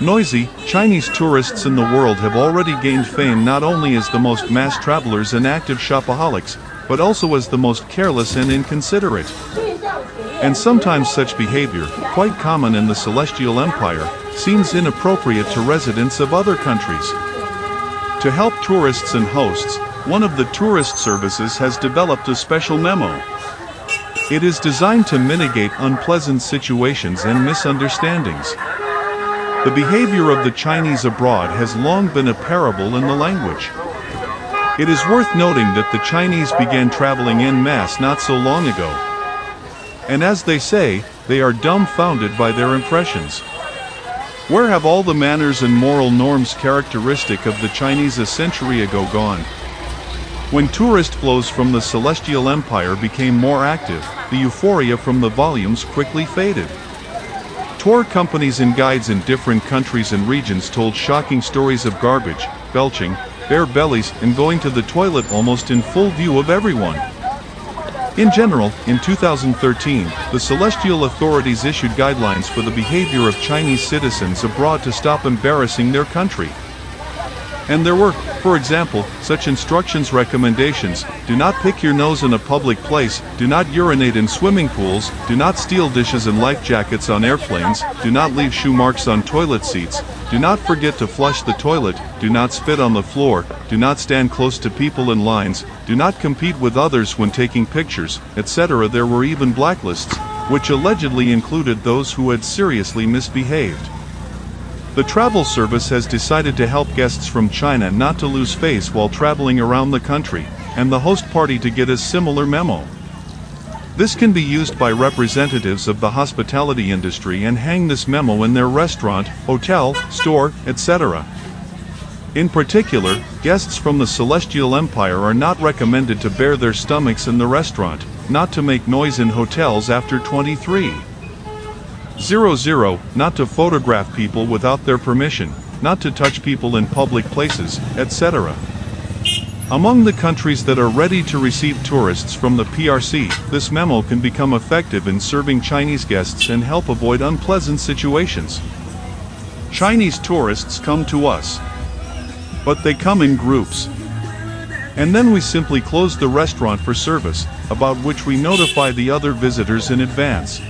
Noisy, Chinese tourists in the world have already gained fame not only as the most mass travelers and active shopaholics, but also as the most careless and inconsiderate. And sometimes such behavior, quite common in the Celestial Empire, seems inappropriate to residents of other countries. To help tourists and hosts, one of the tourist services has developed a special memo. It is designed to mitigate unpleasant situations and misunderstandings. The behavior of the Chinese abroad has long been a parable in the language. It is worth noting that the Chinese began traveling en masse not so long ago. And as they say, they are dumbfounded by their impressions. Where have all the manners and moral norms characteristic of the Chinese a century ago gone? When tourist flows from the Celestial Empire became more active, the euphoria from the volumes quickly faded. Tour companies and guides in different countries and regions told shocking stories of garbage, belching, bare bellies, and going to the toilet almost in full view of everyone. In general, in 2013, the Celestial authorities issued guidelines for the behavior of Chinese citizens abroad to stop embarrassing their country. And there were, for example, such instructions recommendations: do not pick your nose in a public place, do not urinate in swimming pools, do not steal dishes and life jackets on airplanes, do not leave shoe marks on toilet seats, do not forget to flush the toilet, do not spit on the floor, do not stand close to people in lines, do not compete with others when taking pictures, etc. There were even blacklists, which allegedly included those who had seriously misbehaved. The travel service has decided to help guests from China not to lose face while traveling around the country, and the host party to get a similar memo. This can be used by representatives of the hospitality industry and hang this memo in their restaurant, hotel, store, etc. In particular, guests from the Celestial Empire are not recommended to bare their stomachs in the restaurant, not to make noise in hotels after 23:00, not to photograph people without their permission, not to touch people in public places, etc. Among the countries that are ready to receive tourists from the PRC, this memo can become effective in serving Chinese guests and help avoid unpleasant situations. Chinese tourists come to us, but they come in groups. And then we simply close the restaurant for service, about which we notify the other visitors in advance.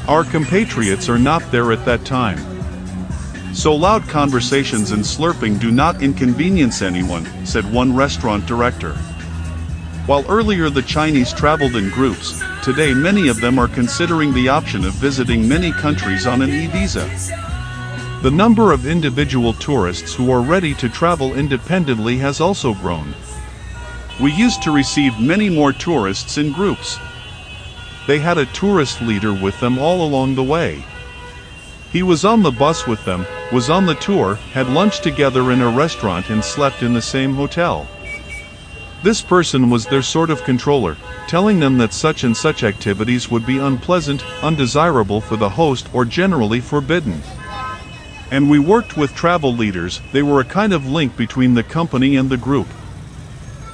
Our compatriots are not there at that time. So loud conversations and slurping do not inconvenience anyone, said one restaurant director. While earlier the Chinese traveled in groups, today many of them are considering the option of visiting many countries on an e-visa. The number of individual tourists who are ready to travel independently has also grown. We used to receive many more tourists in groups. They had a tourist leader with them all along the way. He was on the bus with them, was on the tour, had lunch together in a restaurant and slept in the same hotel. This person was their sort of controller, telling them that such and such activities would be unpleasant, undesirable for the host, or generally forbidden. And we worked with travel leaders. They were a kind of link between the company and the group.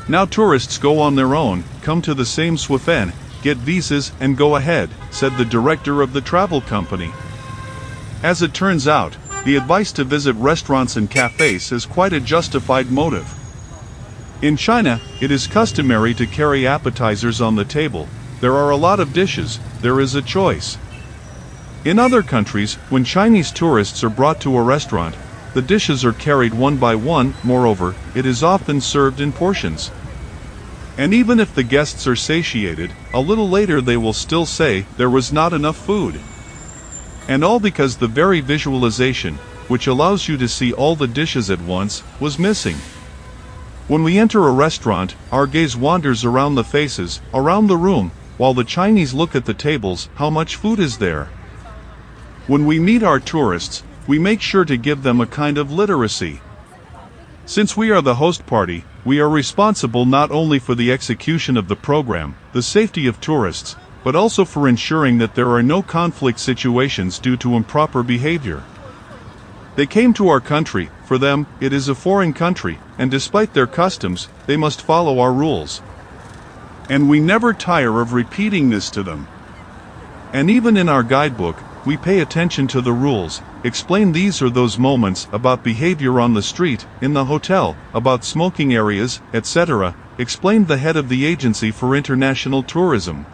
Now tourists go on their own, come to the same SWIFN, get visas, and go ahead, said the director of the travel company. As it turns out, the advice to visit restaurants and cafes is quite a justified motive. In China, it is customary to carry appetizers on the table. There are a lot of dishes, there is a choice. In other countries, when Chinese tourists are brought to a restaurant, the dishes are carried one by one. Moreover, it is often served in portions. And even if the guests are satiated, a little later they will still say, there was not enough food. And all because the very visualization, which allows you to see all the dishes at once, was missing. When we enter a restaurant, our gaze wanders around the faces, around the room, while the Chinese look at the tables. How much food is there? When we meet our tourists, we make sure to give them a kind of literacy. Since we are the host party, we are responsible not only for the execution of the program, the safety of tourists, but also for ensuring that there are no conflict situations due to improper behavior. They came to our country. For them, it is a foreign country, and despite their customs, they must follow our rules. And we never tire of repeating this to them. And even in our guidebook, we pay attention to the rules. Explain these or those moments about behavior on the street, in the hotel, about smoking areas, etc. Explained the head of the Agency for International Tourism.